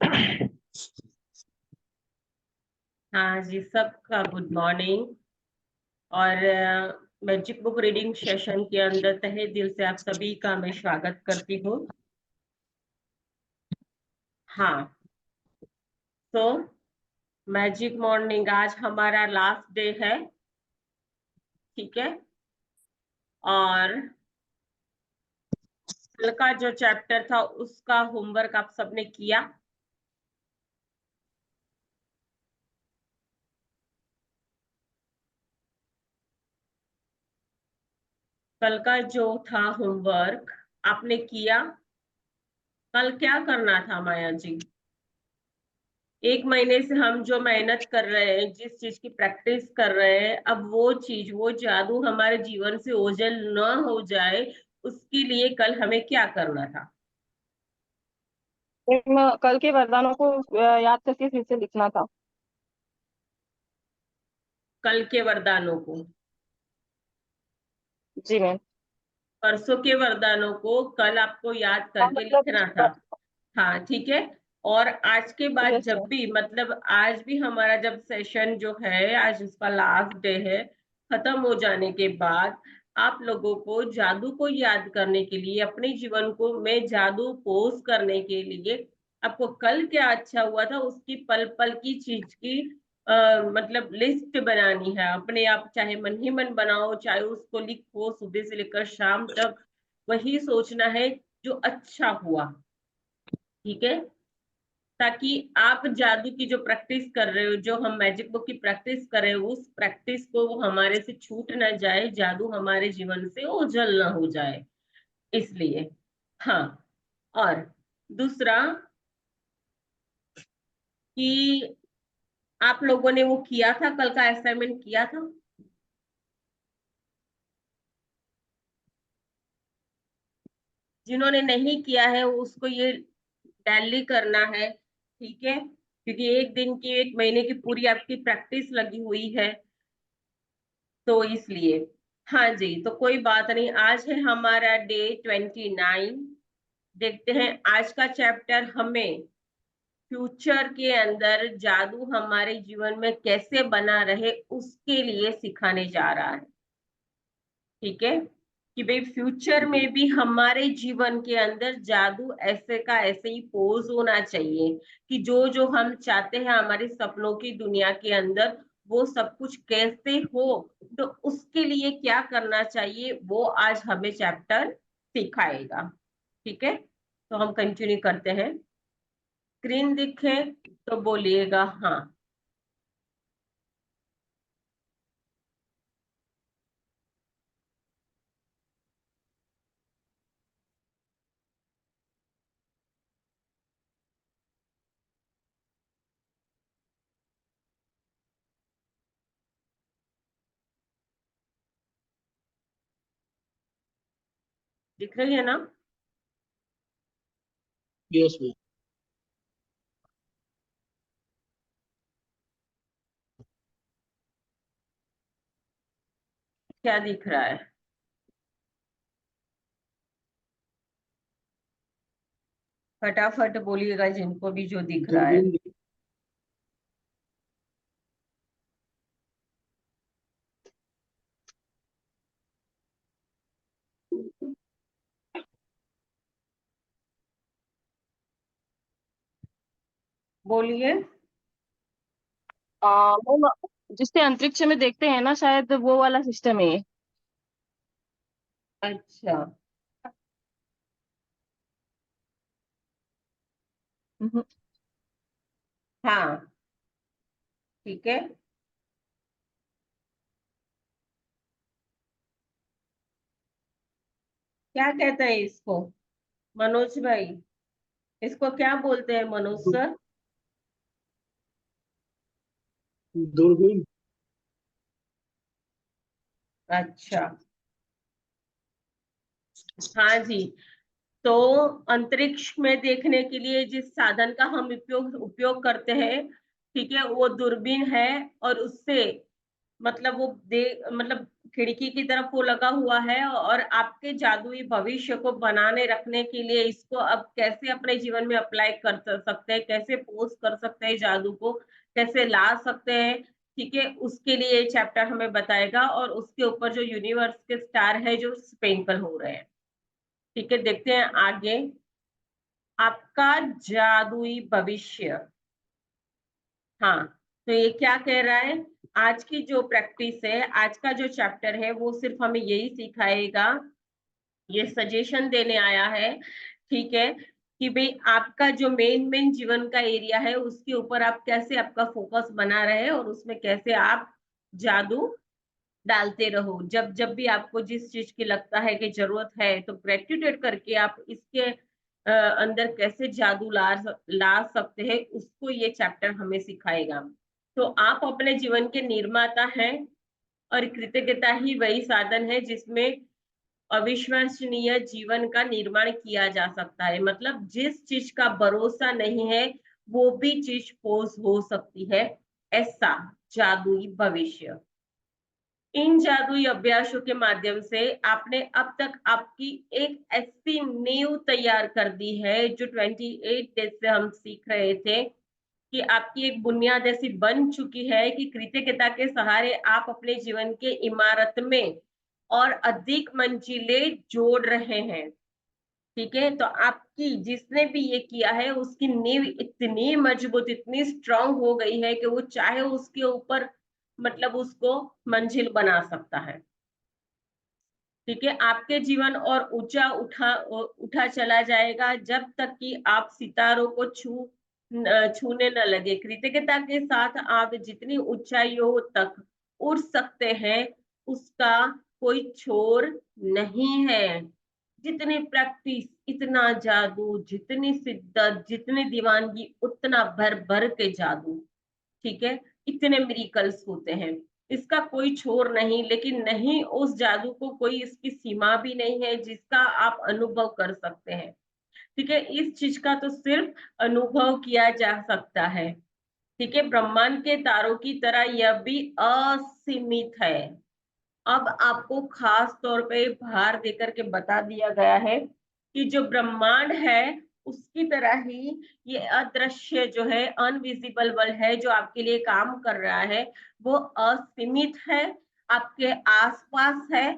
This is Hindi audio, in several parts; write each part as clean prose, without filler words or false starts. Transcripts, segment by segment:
हाँ जी, सबका गुड मॉर्निंग। और मैजिक बुक रीडिंग सेशन के अंदर तहे दिल से आप सभी का मैं स्वागत करती हूँ। हाँ, तो मैजिक मॉर्निंग आज हमारा लास्ट डे है, ठीक है। और कल का जो चैप्टर था उसका होमवर्क आप सबने किया? कल का जो था होमवर्क आपने किया? कल क्या करना था माया जी? 1 महीने से हम जो मेहनत कर रहे हैं, जिस चीज की प्रैक्टिस कर रहे हैं, अब वो चीज, वो जादू हमारे जीवन से ओझल न हो जाए, उसके लिए कल हमें क्या करना था? कल के वरदानों को याद करके फिर से लिखना था। कल के वरदानों को, जी मैम। परसों के वरदानों को कल आपको याद हाँ करके मतलब लिखना था। हाँ, ठीक है। और आज के बाद यस जब मैम। भी, मतलब आज भी हमारा जब सेशन जो है, आज उसका लास्ट डे है, खत्म हो जाने के बाद आप लोगों को जादू को याद करने के लिए, अपने जीवन को में जादू पोज करने के लिए, आपको कल क्या अच्छा हुआ था उसकी पल पल की चीज की मतलब लिस्ट बनानी है अपने आप। चाहे मन ही मन बनाओ, चाहे उसको लिखो, सुबह से लेकर शाम तक वही सोचना है जो अच्छा हुआ, ठीक है। ताकि आप जादू की जो प्रैक्टिस कर रहे हो, जो हम मैजिक बुक की प्रैक्टिस कर रहे हो, उस प्रैक्टिस को वो हमारे से छूट ना जाए, जादू हमारे जीवन से ओझल ना हो जाए, इसलिए। हाँ, और दूसरा कि आप लोगों ने वो किया था, कल का असाइनमेंट किया था? जिन्होंने नहीं किया है उसको ये डेली करना है, ठीक है, क्योंकि एक दिन की, 1 महीने की पूरी आपकी प्रैक्टिस लगी हुई है, तो इसलिए। हाँ जी, तो कोई बात नहीं, आज है हमारा डे 29। देखते हैं आज का चैप्टर हमें फ्यूचर के अंदर जादू हमारे जीवन में कैसे बना रहे उसके लिए सिखाने जा रहा है, ठीक है। कि भाई फ्यूचर में भी हमारे जीवन के अंदर जादू ऐसे का ऐसे ही पोज होना चाहिए, कि जो जो हम चाहते हैं हमारे सपनों की दुनिया के अंदर, वो सब कुछ कैसे हो, तो उसके लिए क्या करना चाहिए वो आज हमें चैप्टर सिखाएगा, ठीक है। तो हम कंटिन्यू करते हैं। स्क्रीन दिखे तो बोलिएगा हाँ। दिख रही है ना? Yes ma'am. क्या दिख रहा है? फटाफट बोलिएगा जिनको भी जो दिख रहा है। बोलिए। मैम, जिससे अंतरिक्ष में देखते हैं ना, शायद वो वाला सिस्टम है ये। अच्छा, हम्म। हाँ, ठीक है। क्या कहते हैं इसको मनोज भाई? इसको क्या बोलते हैं मनोज सर? दूरबीन। अच्छा, हाँ जी। तो अंतरिक्ष में देखने के लिए जिस साधन का हम उपयोग उपयोग करते हैं, ठीक है, वो दूरबीन है। और उससे मतलब वो दे मतलब खिड़की की तरफ वो लगा हुआ है, और आपके जादुई भविष्य को बनाने रखने के लिए इसको अब कैसे अपने जीवन में अप्लाई कर सकते हैं, कैसे पोस्ट कर सकते हैं, जादू को कैसे ला सकते हैं, ठीक है, उसके लिए ये चैप्टर हमें बताएगा। और उसके ऊपर जो यूनिवर्स के स्टार है जो स्प्रिंकल हो रहे हैं, ठीक है। देखते हैं आगे, आपका जादुई भविष्य। हाँ, तो ये क्या कह रहा है, आज की जो प्रैक्टिस है, आज का जो चैप्टर है, वो सिर्फ हमें यही सिखाएगा, ये सजेशन देने आया है, ठीक है, कि भाई आपका जो मेन जीवन का एरिया है उसके ऊपर आप कैसे आपका फोकस बना रहे और उसमें कैसे आप जादू डालते रहो। जब जब भी आपको जिस चीज की लगता है कि जरूरत है, तो ग्रेटिट्यूड करके आप इसके अंदर कैसे जादू ला सकते हैं, उसको ये चैप्टर हमें सिखाएगा। तो आप अपने जीवन के निर्माता हैं, और कृतज्ञता ही वही साधन है जिसमें अविश्वसनीय जीवन का निर्माण किया जा सकता है। मतलब जिस चीज का भरोसा नहीं है, वो भी चीज पोज हो सकती है, ऐसा जादुई भविष्य। इन जादुई अभ्यासों के माध्यम से आपने अब तक आपकी एक ऐसी नींव तैयार कर दी है, जो 28 डेज से हम सीख रहे थे, कि आपकी एक बुनियाद ऐसी बन चुकी है कि कृतज्ञता के सहारे आप अपने जीवन के इमारत में और अधिक मंजिलें जोड़ रहे हैं, ठीक है। तो आपकी जिसने भी ये किया है उसकी नींव इतनी मजबूत, इतनी स्ट्रांग हो गई है कि वो चाहे उसके ऊपर मतलब उसको मंजिल बना सकता है, ठीक है। आपके जीवन और ऊंचा उठा उठा चला जाएगा जब तक कि आप सितारों को छूने न लगे। कृतज्ञता के साथ आप जितनी ऊंचाइयों तक उड़ सकते हैं, उसका कोई छोर नहीं है। जितनी प्रैक्टिस, इतना जादू, जितनी शिद्दत, जितनी दीवानगी, उतना भर भर के जादू, ठीक है। इतने मिरेकल्स होते हैं, इसका कोई छोर नहीं। लेकिन नहीं, उस जादू को कोई इसकी सीमा भी नहीं है जिसका आप अनुभव कर सकते हैं, ठीक है। इस चीज का तो सिर्फ अनुभव किया जा सकता है, ठीक है। ब्रह्मांड के तारों की तरह यह भी असीमित है। अब आपको खास तौर पे भार देकर के बता दिया गया है कि जो ब्रह्मांड है उसकी तरह ही ये अदृश्य जो है, अनविजिबल वर्ल्ड है, जो आपके लिए काम कर रहा है, वो असीमित है, आपके आसपास है,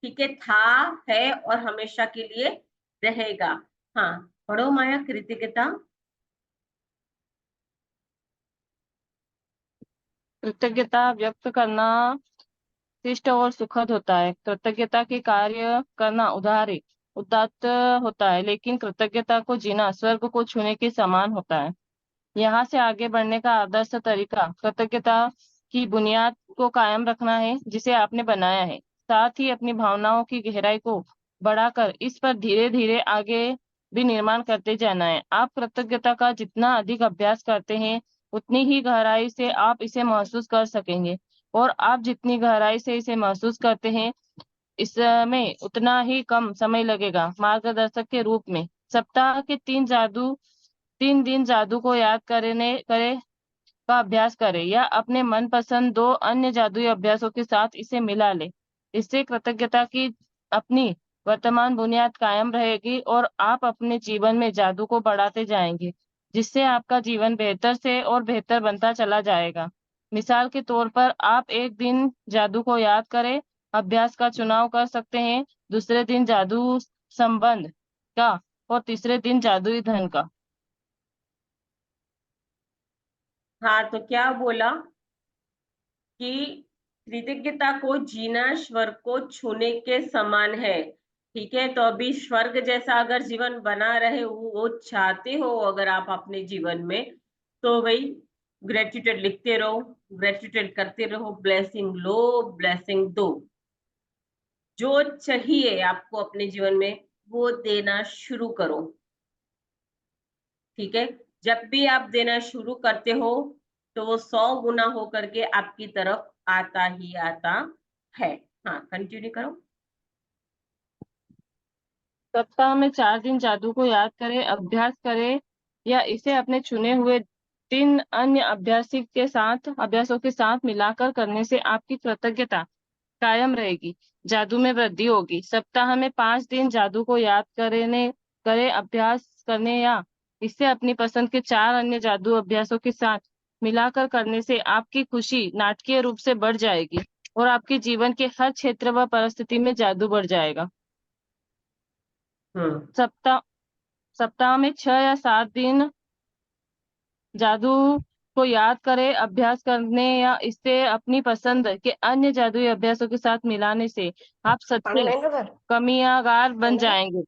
ठीक है, था, है और हमेशा के लिए रहेगा। हाँ, पढ़ो माया, कृतज्ञता। कृतज्ञता व्यक्त करना शिष्ट और सुखद होता है। कृतज्ञता के कार्य करना उदात्त होता है, लेकिन कृतज्ञता को जीना स्वर्ग को छूने के समान होता है। यहाँ से आगे बढ़ने का आदर्श तरीका कृतज्ञता की बुनियाद को कायम रखना है जिसे आपने बनाया है, साथ ही अपनी भावनाओं की गहराई को बढ़ाकर इस पर धीरे धीरे आगे भी निर्माण करते जाना है। आप कृतज्ञता का जितना अधिक अभ्यास करते हैं, उतनी ही गहराई से आप इसे महसूस कर सकेंगे, और आप जितनी गहराई से इसे महसूस करते हैं, इसमें उतना ही कम समय लगेगा। मार्गदर्शक के रूप में सप्ताह के 3 दिन जादू को याद करे का अभ्यास करें, या अपने मनपसंद 2 अन्य जादुई अभ्यासों के साथ इसे मिला ले। इससे कृतज्ञता की अपनी वर्तमान बुनियाद कायम रहेगी और आप अपने जीवन में जादू को बढ़ाते जाएंगे, जिससे आपका जीवन बेहतर से और बेहतर बनता चला जाएगा। मिसाल के तौर पर आप एक दिन जादू को याद करें अभ्यास का चुनाव कर सकते हैं, दूसरे दिन जादू संबंध का, और तीसरे दिन जादुई धन का। हाँ, तो क्या बोला कि कृतज्ञता को जीना स्वर्ग को छूने के समान है, ठीक है। तो अभी स्वर्ग जैसा अगर जीवन बना रहे वो चाहते हो अगर आप अपने जीवन में, तो वही ग्रेटिट्यूड लिखते रहो, ग्रेटिट्यूड करते रहो, ब्लेसिंग लो, ब्लेसिंग दो। जो चाहिए आपको अपने जीवन में वो देना शुरू करो, ठीक है। जब भी आप देना शुरू करते हो तो वो 100 गुना हो करके आपकी तरफ आता ही आता है। हाँ, कंटिन्यू करो। सप्ताह में 4 दिन जादू को याद करें, अभ्यास करें, या इसे अपने चुने हुए 3 अन्य अभ्यासों के साथ मिलाकर करने से आपकी कृतज्ञता कायम रहेगी, जादू में वृद्धि होगी। सप्ताह में 5 दिन जादू को याद करे अभ्यास करने या इसे अपनी पसंद के 4 अन्य जादू अभ्यासों के साथ मिलाकर करने से आपकी खुशी नाटकीय रूप से बढ़ जाएगी और आपके जीवन के हर क्षेत्र व परिस्थिति में जादू बढ़ जाएगा। हम्म। सप्ताह सप्ताह में 6 या 7 दिन जादू को याद करें अभ्यास करने या इसे अपनी पसंद के अन्य जादुई अभ्यासों के साथ मिलाने से आप पानी सच्चे लाएंगे सर? कमियागार बन लाएंगे? जाएंगे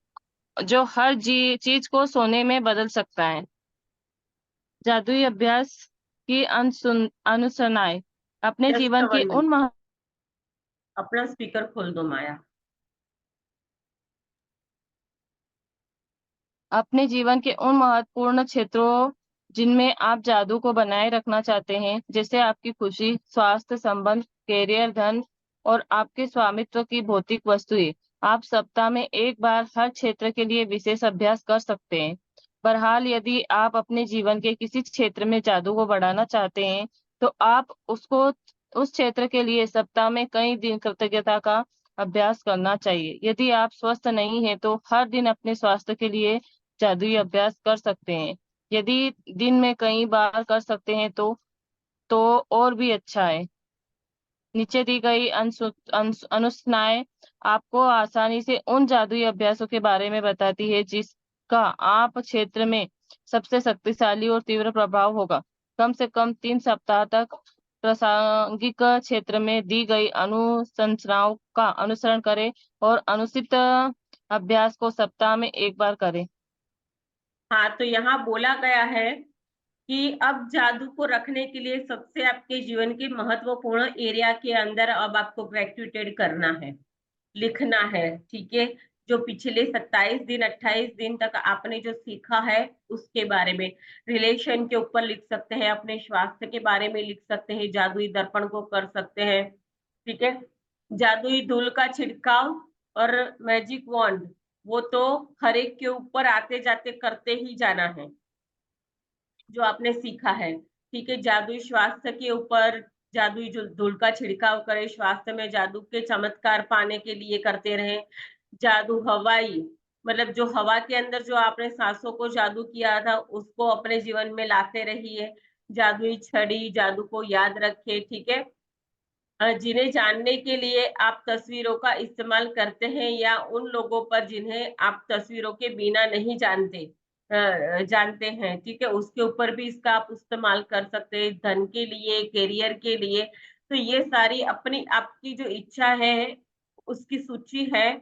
जो हर चीज को सोने में बदल सकता है। जादुई अभ्यास की अनुसरणाएं अपने जस्ट जीवन के 1 मिनट, उन अपना स्पीकर खोल दो माया। अपने जीवन के उन महत्वपूर्ण क्षेत्रों जिनमें आप जादू को बनाए रखना चाहते हैं, जैसे आपकी खुशी, स्वास्थ्य, संबंध, कैरियर, धन और आपके स्वामित्व की भौतिक वस्तुएं। आप सप्ताह में एक बार हर क्षेत्र के लिए विशेष अभ्यास कर सकते हैं। बहरहाल, यदि आप अपने जीवन के किसी क्षेत्र में जादू को बढ़ाना चाहते हैं, तो आप उसको उस क्षेत्र के लिए सप्ताह में कई दिन कृतज्ञता का अभ्यास करना चाहिए। यदि आप स्वस्थ नहीं हैं, तो हर दिन अपने स्वास्थ्य के लिए जादुई अभ्यास कर सकते हैं। यदि दिन में कई बार कर सकते हैं तो और भी अच्छा है। नीचे दी गई अनुशंसाएं आपको आसानी से उन जादुई अभ्यासों के बारे में बताती है जिसका आप क्षेत्र में सबसे शक्तिशाली और तीव्र प्रभाव होगा। कम से कम 3 सप्ताह तक प्रासंगिक क्षेत्र में दी गई अनुशंसाओं का अनुसरण करें और अनुचित अभ्यास को सप्ताह में एक बार करें। हाँ, तो यहाँ बोला गया है कि अब जादू को रखने के लिए सबसे आपके जीवन के महत्वपूर्ण एरिया के अंदर अब आपको ग्रेजुएटेड करना है, लिखना है। ठीक है, जो पिछले 27 दिन 28 दिन तक आपने जो सीखा है उसके बारे में, रिलेशन के ऊपर लिख सकते हैं, अपने स्वास्थ्य के बारे में लिख सकते हैं, जादुई दर्पण को कर सकते हैं। ठीक है, जादुई धूल का छिड़काव और मैजिक वॉन्ड, वो तो हर एक के ऊपर आते जाते करते ही जाना है जो आपने सीखा है। ठीक है, जादुई स्वास्थ्य के ऊपर जादुई जो धूल का छिड़काव करे, स्वास्थ्य में जादू के चमत्कार पाने के लिए करते रहे। जादू हवाई, मतलब जो हवा के अंदर जो आपने सांसों को जादू किया था उसको अपने जीवन में लाते रहिए। जादुई छड़ी, जादू को याद रखे। ठीक है, जिन्हें जानने के लिए आप तस्वीरों का इस्तेमाल करते हैं या उन लोगों पर जिन्हें आप तस्वीरों के बिना नहीं जानते हैं। ठीक है, उसके ऊपर भी इसका आप इस्तेमाल कर सकते हैं, धन के लिए, करियर के लिए। तो ये सारी अपनी आपकी जो इच्छा है उसकी सूची है।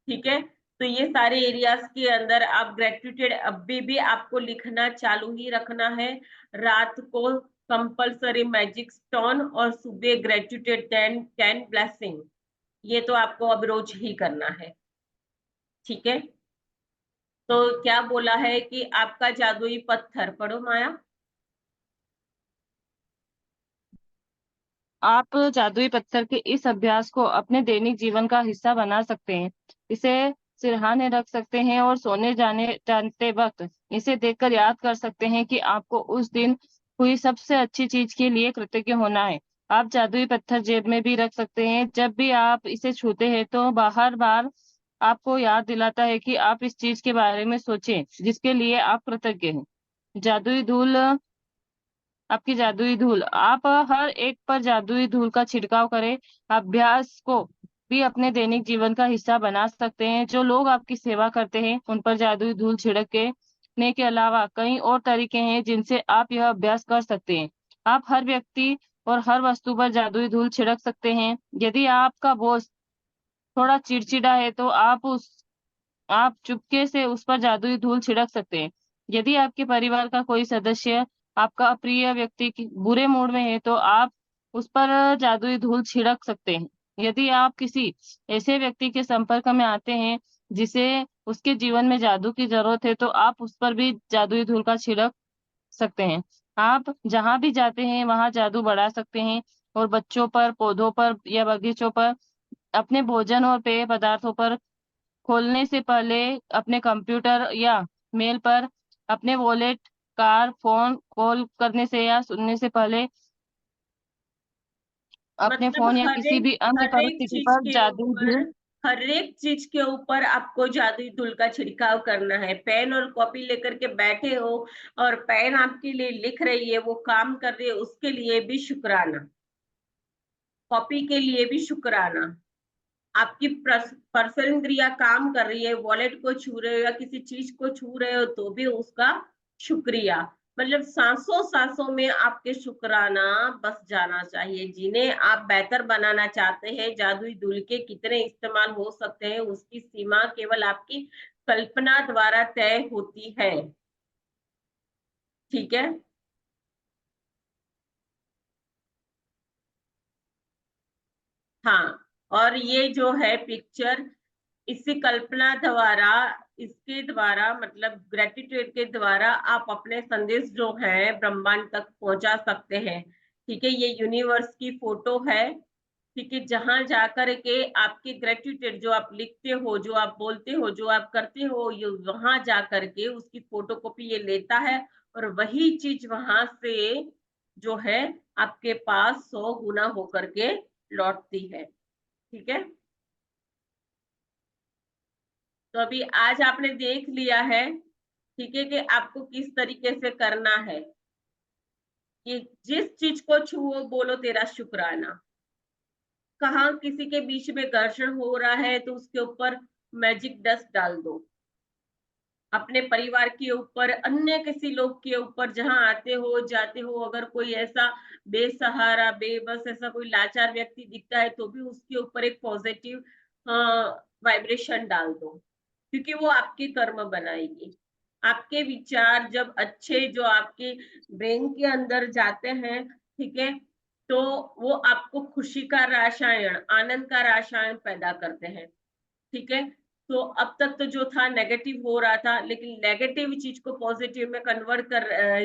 ठीक है, तो ये सारे एरियाज के अंदर आप ग्रेटिट्यूड अभी भी आपको लिखना चालू ही रखना है। रात को कंपल्सरी मैजिक स्टोन और सुबह ग्रेटिट्यूड 10 ब्लेसिंग, ये तो आपको अब रोज ही करना है। ठीक है, तो क्या बोला है कि आपका जादुई पत्थर पढ़ो माया। आप जादुई पत्थर के इस अभ्यास को अपने दैनिक जीवन का हिस्सा बना सकते हैं। इसे सिरहाने रख सकते हैं और सोने जानते वक्त इसे देखकर याद कर सकते हैं कि आपको उस दिन हुई सबसे अच्छी चीज के लिए कृतज्ञ होना है। आप जादुई पत्थर जेब में भी रख सकते हैं। जब भी आप इसे छूते हैं तो बाहर बार आपको याद दिलाता है कि आप इस चीज के बारे में सोचें जिसके लिए आप कृतज्ञ हैं। जादुई धूल आपकी जादुई धूल, आप हर एक पर जादुई धूल का छिड़काव करें। अभ्यास को भी अपने दैनिक जीवन का हिस्सा बना सकते हैं। जो लोग आपकी सेवा करते हैं उन पर जादुई धूल छिड़कने के अलावा कई और तरीके हैं जिनसे आप यह अभ्यास कर सकते हैं। आप हर व्यक्ति और हर वस्तु पर जादुई धूल छिड़क सकते हैं। यदि आपका बॉस थोड़ा चिड़चिड़ा है तो आप चुपके से उस पर जादुई धूल छिड़क सकते हैं। यदि आपके परिवार का कोई सदस्य आपका अप्रिय व्यक्ति बुरे मूड में है तो आप उस पर जादुई धूल छिड़क सकते हैं। यदि आप किसी ऐसे व्यक्ति के संपर्क में आते हैं जिसे उसके जीवन में जादू की जरूरत है तो आप उस पर भी जादुई धूल का छिड़क सकते हैं। आप जहां भी जाते हैं वहां जादू बढ़ा सकते हैं और बच्चों पर, पौधों पर या बगीचों पर, अपने भोजन और पेय पदार्थों पर खोलने से पहले, अपने कंप्यूटर या मेल पर, अपने वॉलेट, कार, फोन कॉल करने से या सुनने से पहले अपने मतलब फोन या किसी भी अन्य हर एक परिस्थिति चीज पर के जादुई ऊपर, धूल हर एक चीज के ऊपर आपको जादुई धूल का छिड़काव करना है। पेन और कॉपी लेकर के बैठे हो और पेन आपके लिए लिख रही है, वो काम कर रही है, उसके लिए भी शुक्राना। कॉपी के लिए भी शुक्राना। आपकी स्पर्शेंद्रिया काम कर रही है, वॉलेट को छू रहे हो या किसी चीज को छू रहे हो तो भी उसका शुक्रिया। मतलब सांसों सांसों में आपके शुक्राना बस जाना चाहिए। जिन्हें आप बेहतर बनाना चाहते हैं, जादुई धूल के कितने इस्तेमाल हो सकते हैं उसकी सीमा केवल आपकी कल्पना द्वारा तय होती है। ठीक है। हाँ, और ये जो है पिक्चर, इसी कल्पना द्वारा, इसके द्वारा मतलब ग्रेटिट्यूड के द्वारा आप अपने संदेश जो है ब्रह्मांड तक पहुंचा सकते हैं। ठीक है, ये यूनिवर्स की फोटो है। ठीक है, जहां जाकर के आपकी ग्रेटिट्यूड जो आप लिखते हो, जो आप बोलते हो, जो आप करते हो, ये वहां जाकर के उसकी फोटोकॉपी ये लेता है और वही चीज वहां से जो है आपके पास 100 गुना होकर के लौटती है। ठीक है, तो अभी आज आपने देख लिया है, ठीक है, कि आपको किस तरीके से करना है कि जिस चीज को छुओ बोलो तेरा शुक्राना। कहाँ किसी के बीच में घर्षण हो रहा है तो उसके ऊपर मैजिक डस्ट डाल दो। अपने परिवार के ऊपर, अन्य किसी लोग के ऊपर, जहां आते हो जाते हो, अगर कोई ऐसा बेसहारा बेबस ऐसा कोई लाचार व्यक्ति दिखता है तो भी उसके ऊपर एक पॉजिटिव वाइब्रेशन डाल दो, क्योंकि वो आपके कर्म बनाएगी। आपके विचार जब अच्छे जो आपके ब्रेन के अंदर जाते हैं, ठीक है, तो वो आपको खुशी का रसायन, आनंद का रसायन पैदा करते हैं। ठीक है, तो अब तक तो जो था नेगेटिव हो रहा था, लेकिन नेगेटिव चीज को पॉजिटिव में कन्वर्ट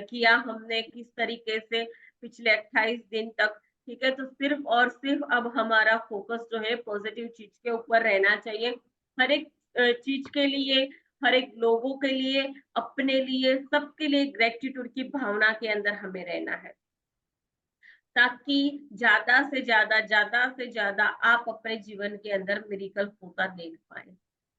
किया हमने किस तरीके से पिछले 28 दिन तक। ठीक है, तो सिर्फ और सिर्फ अब हमारा फोकस जो है पॉजिटिव चीज के ऊपर रहना चाहिए। हर एक चीज के लिए, हर एक लोगों के लिए, अपने लिए, सबके लिए ग्रेटिट्यूड की भावना के अंदर हमें रहना है, ताकि ज्यादा से ज्यादा आप अपने जीवन के अंदर मिरेकल होता देख पाए।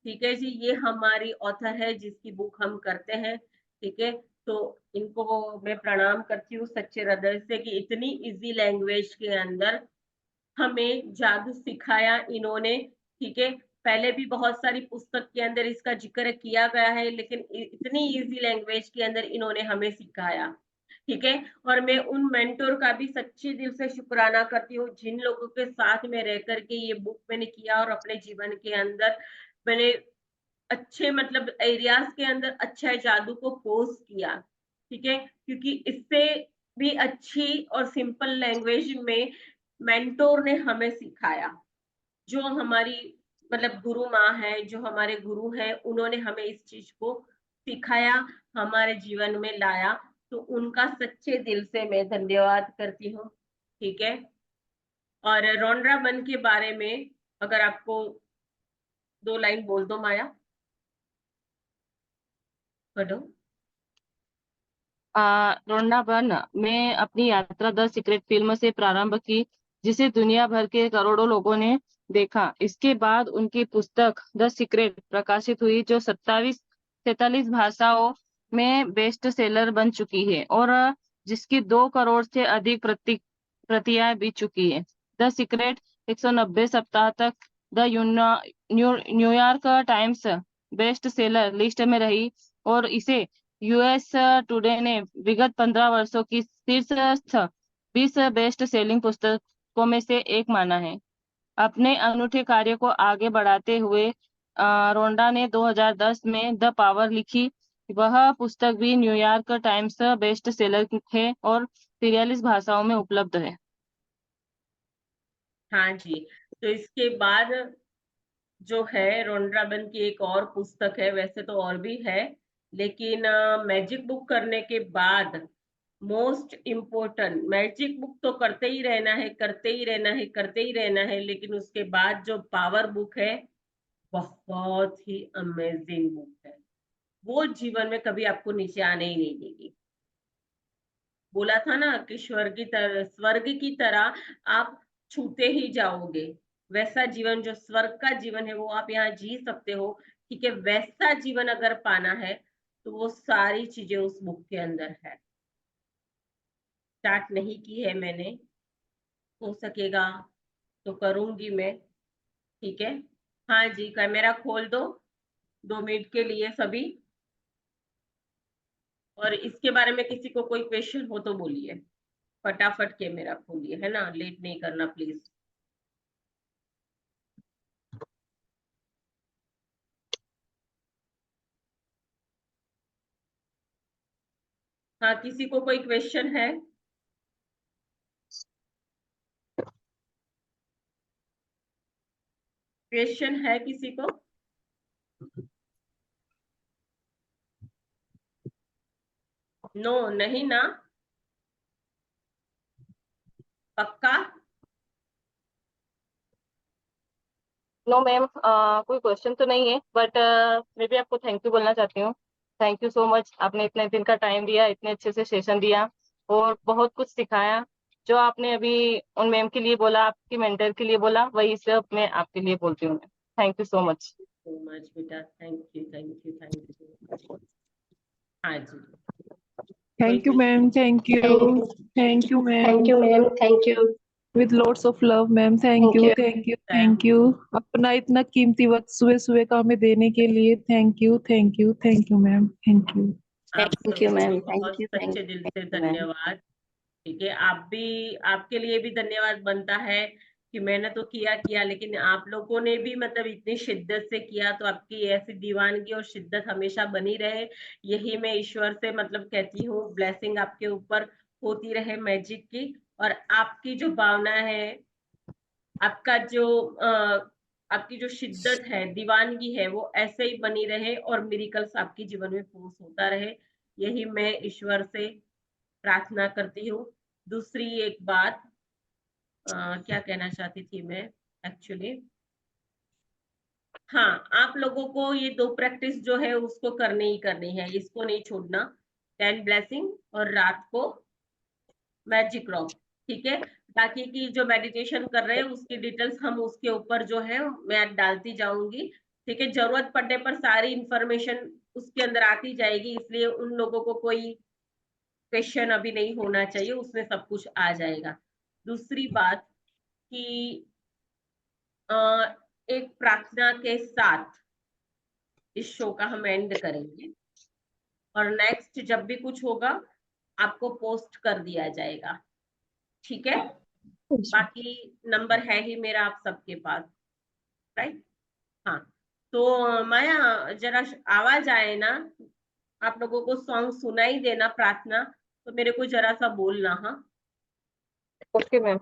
ठीक है जी, ये हमारी ऑथर है जिसकी बुक हम करते हैं। ठीक है, तो इनको मैं प्रणाम करती हूँ सच्चे हृदय से कि इतनी इजी लैंग्वेज के अंदर हमें जादू सिखाया इन्होंने। ठीक है, पहले भी बहुत सारी पुस्तक के अंदर इसका जिक्र किया गया है, लेकिन इतनी इजी लैंग्वेज के अंदर इन्होंने हमें सिखाया। ठीक है, और मैं उन मेंटोर का भी सच्चे दिल से शुक्राना करती हूँ जिन लोगों के साथ में रह करके ये बुक मैंने किया और अपने जीवन के अंदर मैंने अच्छे मतलब एरियाज के अंदर अच्छा जादू को पोस्ट किया। ठीक है, क्योंकि इससे भी अच्छी और सिंपल लैंग्वेज में मेंटोर ने हमें सिखाया। जो हमारी मतलब गुरु माँ है, जो हमारे गुरु हैं, उन्होंने हमें इस चीज को सिखाया, हमारे जीवन में लाया, तो उनका सच्चे दिल से मैं धन्यवाद करती हूँ। ठीक है, और रोनरा बन के बारे में अगर आपको 2 लाइन बोल दो माया, बोलो। वृंदावन में अपनी यात्रा द सीक्रेट फिल्म से प्रारंभ की, जिसे दुनिया भर के करोड़ों लोगों ने देखा। इसके बाद उनकी पुस्तक द सीक्रेट प्रकाशित हुई, जो 47 भाषाओं में बेस्ट सेलर बन चुकी है और जिसकी 2 करोड़ से अधिक प्रतियां बिक चुकी है। द सीक्रेट 190 सप्ताह तक the New York times best seller list में रही और इसे यूएस टुडे ने विगत 15 वर्षों की शीर्षस्थ 20 बेस्ट सेलिंग पुस्तकों में से एक माना है। अपने अनूठे कार्य को आगे बढ़ाते हुए रोंडा ने 2010 में द पावर लिखी। वह पुस्तक भी न्यूयॉर्क टाइम्स बेस्ट सेलर है और 43 भाषाओं में उपलब्ध है। हाँ जी, तो इसके बाद जो है रोनड्राबन की एक और पुस्तक है, वैसे तो और भी है, लेकिन मैजिक बुक करने के बाद मोस्ट इम्पोर्टेंट, मैजिक बुक तो करते ही रहना है, करते ही रहना है, करते ही रहना है, लेकिन उसके बाद जो पावर बुक है बहुत ही अमेजिंग बुक है। वो जीवन में कभी आपको नीचे आने ही नहीं देगी। बोला था ना कि स्वर्ग की तरह आप छूते ही जाओगे। वैसा जीवन जो स्वर्ग का जीवन है वो आप यहाँ जी सकते हो। ठीक है, वैसा जीवन अगर पाना है तो वो सारी चीजें उस बुक के अंदर है। स्टार्ट नहीं की है मैंने, हो सकेगा तो करूंगी मैं। ठीक है, हाँ जी, कैमरा खोल दो 2 मिनट के लिए सभी। और इसके बारे में किसी को कोई क्वेश्चन हो तो बोलिए, फटाफट कैमरा खोलिए, है ना, लेट नहीं करना प्लीज। हाँ, किसी को कोई क्वेश्चन है? क्वेश्चन है किसी को? नो, नहीं ना, पक्का? नो मैम, कोई क्वेश्चन तो नहीं है, बट मैं भी आपको थैंक यू बोलना चाहती हूँ। थैंक यू सो मच, आपने इतने दिन का टाइम दिया, इतने अच्छे से सेशन दिया और बहुत कुछ सिखाया। जो आपने अभी उन मैम के लिए बोला, आपकी मेंटर के लिए बोला, वही सब मैं आपके लिए बोलती हूँ। Thank you so much. So much बेटा, thank you thank you thank you. हाँ जी, कोई Thank you, question? ma'am. Thank Thank you. you. Thank you, Thank ma'am. you, ma'am. Thank you. With lots of love, ma'am. Thank Thank you. you. Thank you. Thank you. अपना इतना कीमती वक्त सुबह सुबह का हमें देने के लिए thank you, thank you, thank you, ma'am, thank you. आप Thank you, सबको भी ma'am. बहुत Thank you. सच्चे Thank दिल you. से Thank you, ma'am. धन्यवाद। ठीक है, आप भी, आपके लिए भी धन्यवाद बनता है कि मैंने तो किया किया, लेकिन आप लोगों ने भी मतलब इतनी शिद्दत से किया, तो आपकी ऐसी दीवानगी और शिद्दत हमेशा बनी रहे। यही मैं ईश्वर से मतलब कहती हूँ, ब्लेसिंग आपके ऊपर होती रहे मैजिक की। और आपकी जो भावना है, आपका जो आपकी जो शिद्दत है, दीवानगी है, वो ऐसे ही बनी रहे और मिरेकल्स आपके जीवन में पूर्ण होता रहे। यही मैं ईश्वर से प्रार्थना करती हूँ। दूसरी एक बात, क्या कहना चाहती थी मैं एक्चुअली, हाँ, आप लोगों को ये 2 प्रैक्टिस जो है उसको करनी ही करनी है, इसको नहीं छोड़ना। 10 ब्लेसिंग और रात को मैजिक रॉक। ठीक है, बाकी की जो मेडिटेशन कर रहे हैं उसकी डिटेल्स हम उसके ऊपर जो है मैं डालती जाऊंगी। ठीक है, जरूरत पड़ने पर सारी इंफॉर्मेशन उसके अंदर आती जाएगी, इसलिए उन लोगों को कोई क्वेश्चन अभी नहीं होना चाहिए, उसमें सब कुछ आ जाएगा। दूसरी बात कि एक प्रार्थना के साथ इस शो का हम एंड करेंगे, और नेक्स्ट जब भी कुछ होगा आपको पोस्ट कर दिया जाएगा। ठीक है, बाकी नंबर है ही मेरा आप सबके पास, राइट? हाँ, तो माया, जरा आवाज आए ना, आप लोगों को सॉन्ग सुनाई देना प्रार्थना, तो मेरे को जरा सा बोलना। हाँ, okay ma'am.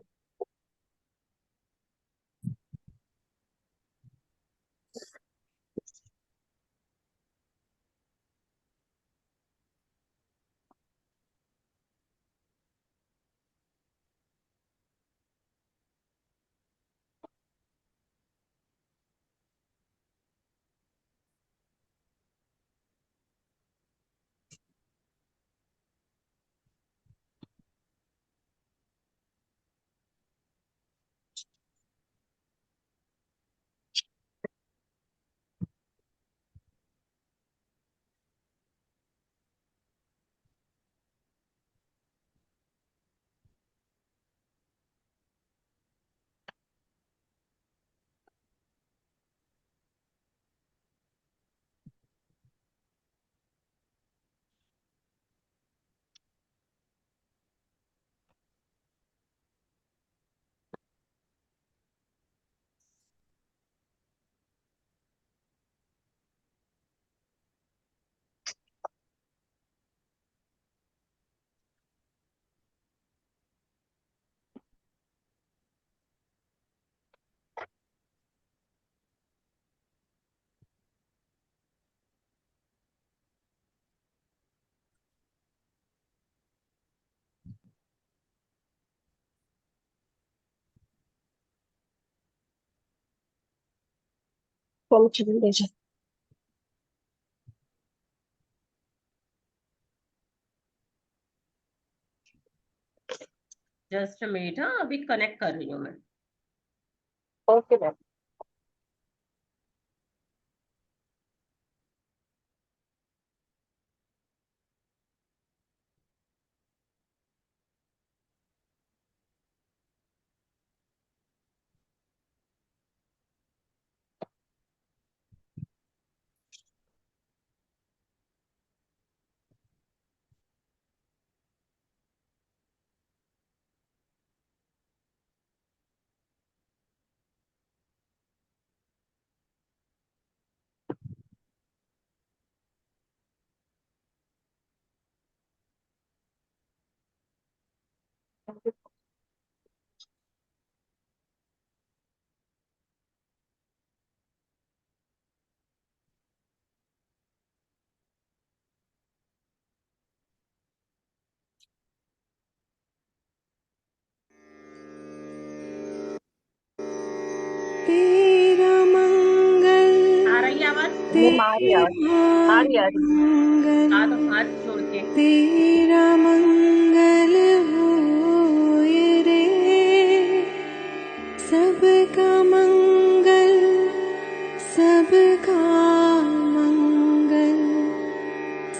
Congratulations. Just minute, हाँ, अभी कनेक्ट कर रही हूँ मैं। Okay ma'am. तेरा मंगल आ रही है आवाज? मैम आ रही है आवाज। आ रही है, आ रही है। मंगल हाँ तो हाथ जोड़ के तेरा मंगल होए रे, सबका मंगल, सबका मंगल,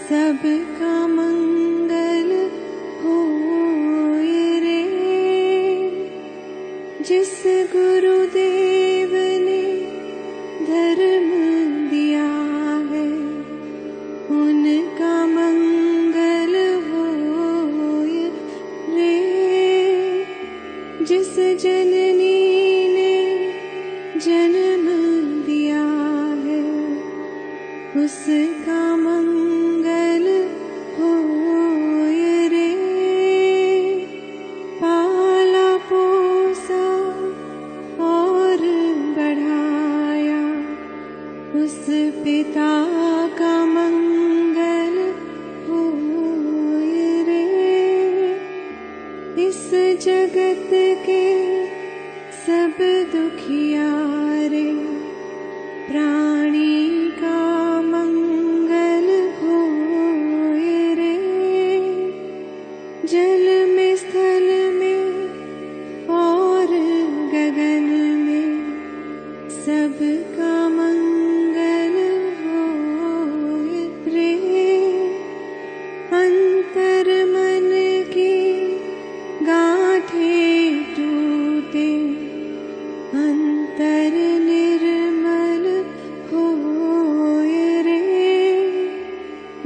सबका मंगल होए रे। जिस गुरुदेव ने धर्म दिया है, उनका मंगल होए रे। जिस जननी ने जन्म दिया है, उसका मंगल होए रे। पाला पोसा और बढ़ाया, उस पिता का मंगल होए रे। इस जगत के सब दुखियारे, प्राणी का मंगल होए रे। जल में, स्थल में और गगन में, सबका मंगल होए रे। अंतर मन की गांठें टूटे, अंतर निर्मल होए रे।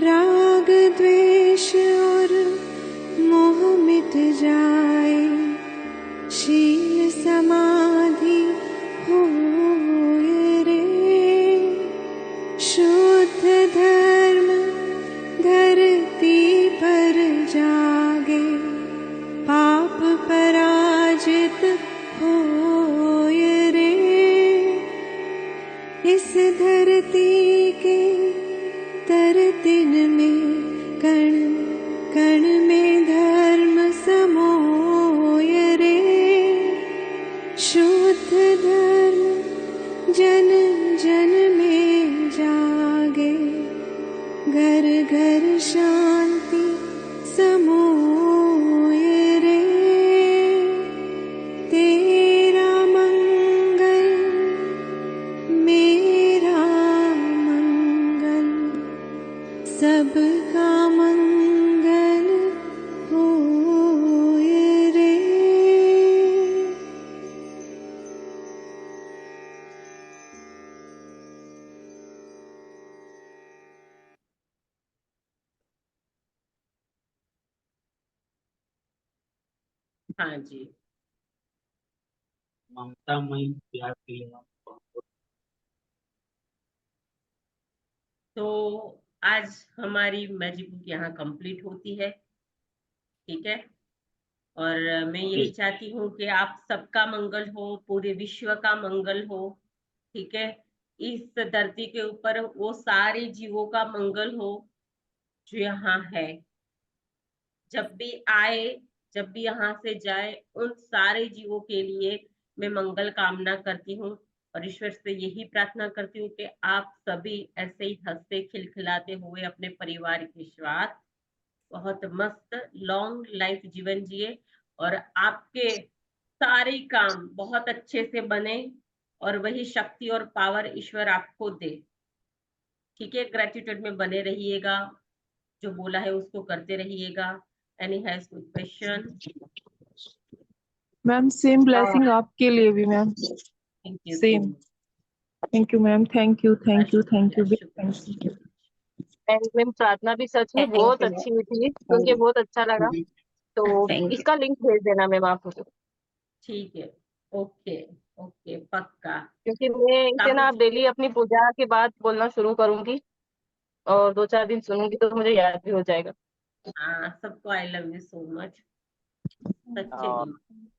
राग द्वेष और मोह मिट जाए, शील समाधि होए रे। शुद्ध धर्म धरती पर जागे, पाप पराजित होए रे। इस धरती के तरतिन में, कण कण में धर्म समोए रे। शुद्ध धर्म जन जन में जागे, घर घर शांति समोए रे। तेरा मंगल, मेरा मंगल, सबका मंगल होए रे। हाँ जी। ममता मई प्यार के लिए आपको बहुत तो आज हमारी मैजिक बुक यहाँ कंप्लीट होती है, ठीक है। और मैं यही चाहती हूँ कि आप सबका मंगल हो, पूरे विश्व का मंगल हो, ठीक है। इस धरती के ऊपर वो सारे जीवों का मंगल हो जो यहाँ है। जब भी आए, जब भी यहाँ से जाए, उन सारे जीवों के लिए मैं मंगल कामना करती हूँ और ईश्वर से यही प्रार्थना करती हूँ कि आप सभी ऐसे ही हंसते खिलखिलाते हुए अपने परिवार के साथ बहुत मस्त लॉन्ग लाइफ जीवन जिए और आपके सारे काम बहुत अच्छे से बने, और वही शक्ति और पावर ईश्वर आपको दे। ठीक है, ग्रेटिट्यूड में बने रहिएगा, जो बोला है उसको करते रहिएगा। एनी हैज कोई क्वेश्चन? मैम सेम ब्लेसिंग आपके लिए भी ma'am. Thank you so same. Much. Thank you ma'am, thank you thank you thank शुक्रिया यू शुक्रिया थैंक यू। शुक्रिया। एंड मैम प्रार्थना भी सच में थैंक बहुत यू अच्छी हुई थी, सुन के बहुत अच्छा लगा। तो थैंक यू। इसका लिंक भेज देना मैम आप मुझे, ठीक है, ओके ओके, पक्का। क्योंकि मैं इसे साहू ना जी, डेली अपनी पूजा के बाद बोलना शुरू करूंगी, और 2-4 दिन सुनूंगी तो मुझे याद भी हो जाएगा। हाँ, सबको आई लव यू सो मच, सच्चे दिल।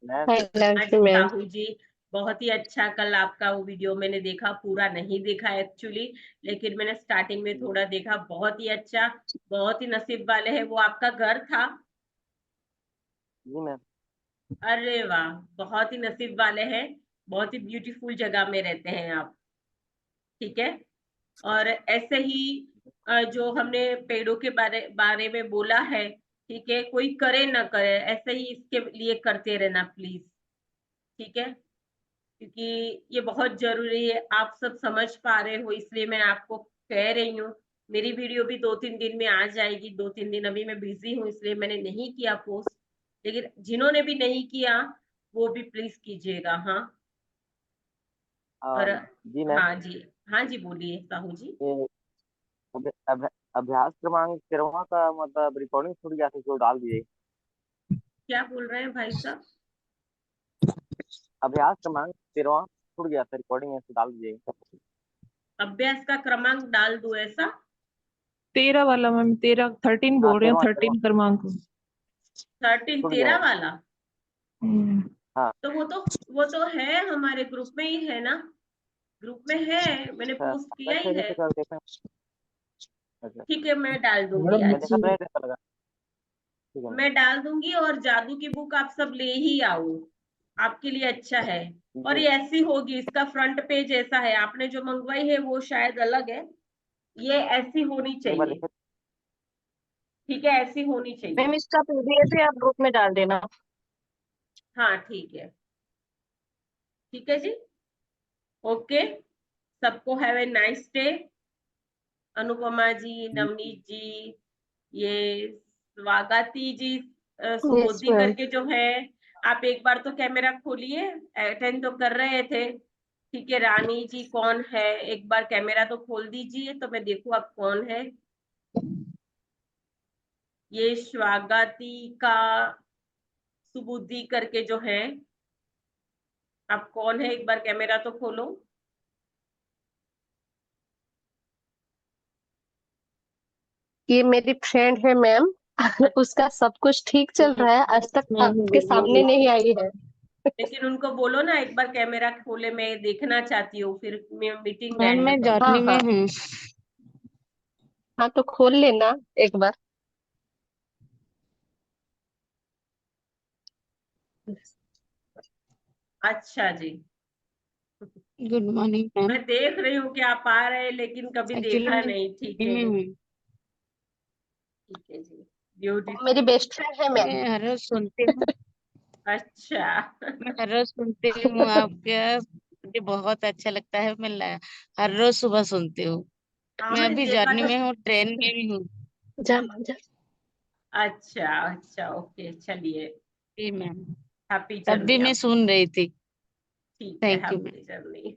मैम आई लव आज यू मैम। साहू जी, बहुत ही अच्छा। कल आपका वो वीडियो मैंने देखा, पूरा नहीं देखा एक्चुअली, लेकिन मैंने स्टार्टिंग में थोड़ा देखा। बहुत ही अच्छा, बहुत ही नसीब वाले हैं। वो आपका घर था? जी मैम। अरे वाह, बहुत ही नसीब वाले हैं। बहुत ही ब्यूटीफुल जगह में रहते हैं आप। ठीक है, और ऐसे ही जो हमने पेड़ों के बारे बारे में बोला है, ठीक है, कोई करे ना करे, ऐसे ही इसके लिए करते रहना प्लीज। ठीक है, क्योंकि ये बहुत जरूरी है। आप सब समझ पा रहे हो, इसलिए मैं आपको कह रही हूँ। मेरी वीडियो भी 2-3 दिन में आ जाएगी। 2-3 दिन अभी मैं बिजी हूँ, इसलिए मैंने नहीं किया पोस्ट। लेकिन जिन्होंने भी नहीं किया, वो भी प्लीज कीजिएगा। हाँ, और जी मैम, हाँ जी, हाँ जी, बोलिए साहू जी। ये अभ्यास क्रमांक 13वां का मतलब रिकॉर्डिंग छूट गया था, जो डाल दिए। क्या बोल रहे हैं भाई साहब? अभ्यास क्रमांक 13वां छूट गया था, रिकॉर्डिंग ऐसे डाल दिए। अभ्यास का क्रमांक डाल दो ऐसा? 13 वाला मैम, 13 13 हाँ बोल रहे हैं, 13वां 13 क्रमांक। 13 छूट गया 13 है। वाला? हम्म। हाँ। तो वो तो है, हमारे ग्रुप में ही है ना। ग्रुप में है, मैंने अच्छा, पोस्ट किया अच्छा ही जी, है। तो कर देखना। अच्छा, ठीक है, मैं डाल दूंगी मैडम मैं देखा आज। तो नहीं, ऐसा लगा। ठीक है मैम। मैं डाल दूंगी, और जादू की बुक आप सब ले ही आओ, आपके लिए अच्छा है। और जी ये ऐसी होगी, इसका फ्रंट पेज ऐसा है। आपने जो मंगवाई है वो शायद अलग है, ये ऐसी होनी एक बार चाहिए। देखिए। ठीक है, ऐसी होनी मैम चाहिए। इसका पीडीएफ भी आप ग्रुप में डाल देना। हाँ ठीक है, ठीक है जी, ओके। सबको have a nice day. Anupama ji, Navneet ji, ये स्वागती जी, यस सुबोधि मैम। करके जो है, आप एक बार तो कैमरा खोलिए। अटेंड तो कर रहे थे। ठीक है, रानी जी कौन है? एक बार कैमरा तो खोल दीजिए तो मैं देखूं आप कौन है। ये स्वागती का सुबुद्धि करके जो है, आप कौन है? एक बार कैमरा तो खोलो। ये मेरी फ्रेंड है मैम। उसका सब कुछ ठीक चल रहा है, आज तक आपके सामने नहीं आई है। लेकिन उनको बोलो ना एक बार कैमरा खोले, मैं देखना चाहती हूँ, फिर मैं मीटिंग मैम एंड मैं करूँ। हाँ जर्नी में हाँ हूँ। हाँ, तो खोल लेना एक बार। अच्छा जी, गुड मॉर्निंग मैम। मैं देख रही हूँ कि आप आ रहे हैं, लेकिन कभी एक्चुअली देखा मैं नहीं। ठीक जर्नी है में जी, हूँ। ठीक है जी, वो मेरी ब्यूटीफुल। बेस्ट फ्रेंड है मैम। मैं हर रोज सुनती हूँ। अच्छा। मैं हर रोज सुनती हूँ आपका। मुझे बहुत अच्छा लगता है। हर रोज सुबह सुनती हूँ। हाँ, मैं मैं अभी देखा जर्नी था। में हूँ, ट्रेन में भी हूँ। जा जा। अच्छा अच्छा, ओके, चलिए। जी मैम। हैप्पी तब भी जर्नी मैं आप। सुन रही थी। ठीक है, thank you ma'am. Happy journey.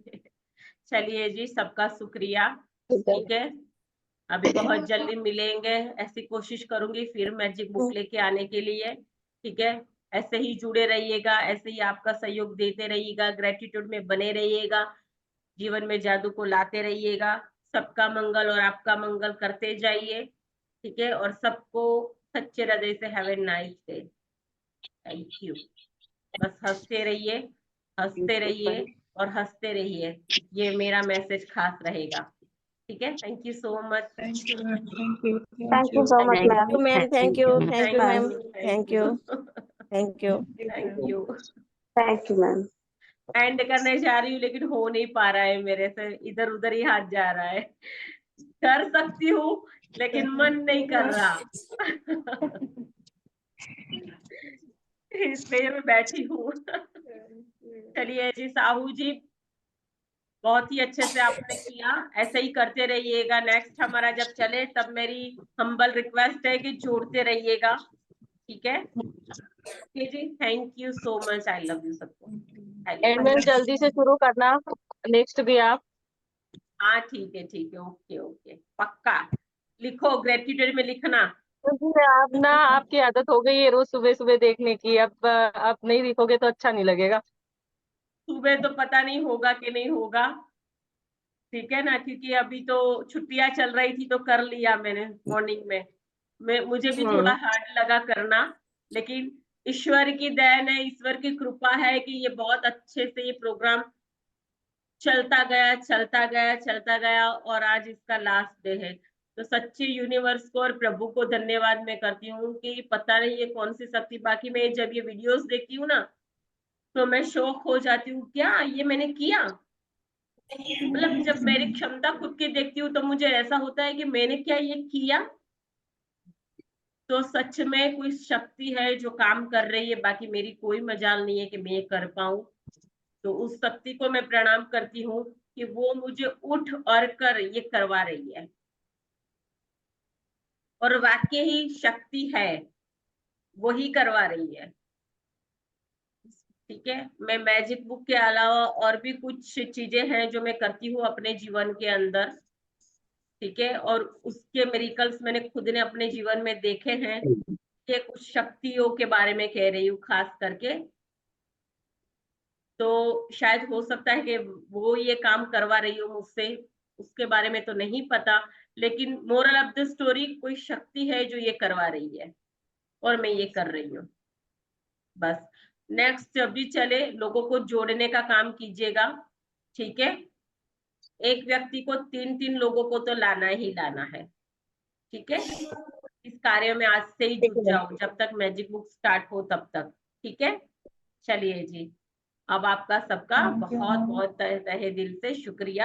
चलिए जी, सबका शुक्रिया। जा। ठीक है, अभी बहुत जल्दी मिलेंगे। ऐसी कोशिश करूंगी फिर मैजिक बुक लेके आने के लिए। ठीक है, ऐसे ही जुड़े रहिएगा, ऐसे ही आपका सहयोग देते रहिएगा, ग्रेटिट्यूड में बने रहिएगा, जीवन में जादू को लाते रहिएगा। सबका मंगल और आपका मंगल करते जाइए। ठीक है, और सबको सच्चे हृदय से have a nice day. Thank you. बस हंसते रहिए, हंसते रहिए, और हंसते रहिए। ये मेरा मैसेज खास रहेगा। ठीक है, thank you so much. Thank you ma'am, thank you thank thank you you so much thank ma'am. You ma'am. Thank thank you you. Ma'am. Thank you thank ma'am. You, thank thank you. You. Thank you. Thank you. Thank you ma'am. And करने जा रही हूँ, लेकिन हो नहीं पा रहा है मेरे से, इधर उधर ही हाथ जा रहा है। कर सकती हूँ, लेकिन मन नहीं कर रहा। इसलिए मैं बैठी हूँ। चलिए जी, साहू जी, बहुत ही अच्छे से आपने किया, ऐसे ही करते रहिएगा। नेक्स्ट हमारा जब चले तब मेरी हम्बल रिक्वेस्ट है कि जोड़ते रहिएगा, ठीक है? ओके जी, thank you so much, I love you सबको। एडमिन जल्दी से शुरू करना नेक्स्ट भी आप। हाँ ठीक है, ठीक है, ओके ओके, पक्का लिखो, ग्रेटिट्यूड में लिखना। क्योंकि आप ना, आपकी आदत हो गई है रोज सुबह सुबह देखने की, अब आप नहीं लिखोगे तो अच्छा नहीं लगेगा। सुबह तो पता नहीं होगा कि नहीं होगा, ठीक है ना, क्योंकि अभी तो छुट्टियां चल रही थी तो कर लिया मैंने मॉर्निंग में। मुझे भी थोड़ा हार्ड लगा करना, लेकिन ईश्वर की देन है, ईश्वर की कृपा है कि ये बहुत अच्छे से ये प्रोग्राम चलता गया चलता गया चलता गया, और आज इसका लास्ट डे है। तो सच्चे यूनिवर्स को और प्रभु को धन्यवाद मैं करती हूँ कि पता नहीं ये कौन सी शक्ति, बाकी मैं जब ये वीडियोस देखती हूँ ना तो मैं शौक हो जाती हूँ, क्या ये मैंने किया। मतलब जब मेरी क्षमता खुद की देखती हूँ तो मुझे ऐसा होता है कि मैंने क्या ये किया। तो सच में कोई शक्ति है जो काम कर रही है, बाकी मेरी कोई मजाल नहीं है कि मैं ये कर पाऊं। तो उस शक्ति को मैं प्रणाम करती हूँ कि वो मुझे उठ और कर ये करवा रही है, और वाकई ही शक्ति है, वही करवा रही है। ठीक है, मैं मैजिक बुक के अलावा और भी कुछ चीजें हैं जो मैं करती हूँ अपने जीवन के अंदर, ठीक है, और उसके मेरिकल्स मैंने खुद ने अपने जीवन में देखे हैं। ये कुछ शक्तियों के बारे में कह रही हूँ खास करके, तो शायद हो सकता है कि वो ये काम करवा रही हो मुझसे, उसके बारे में तो नहीं पता, लेकिन मोरल ऑफ द स्टोरी कोई शक्ति है जो ये करवा रही है, और मैं ये कर रही हूँ। बस नेक्स्ट जब भी चले लोगों को जोड़ने का काम कीजिएगा, ठीक है? एक व्यक्ति को 3-3 लोगों को तो लाना ही लाना है, ठीक है? इस कार्य में आज से ही जुट जाओ, जब तक मैजिक बुक स्टार्ट हो तब तक, ठीक है? चलिए जी, अब आपका सबका Thank you, बहुत ma'am. बहुत तहे दिल से शुक्रिया।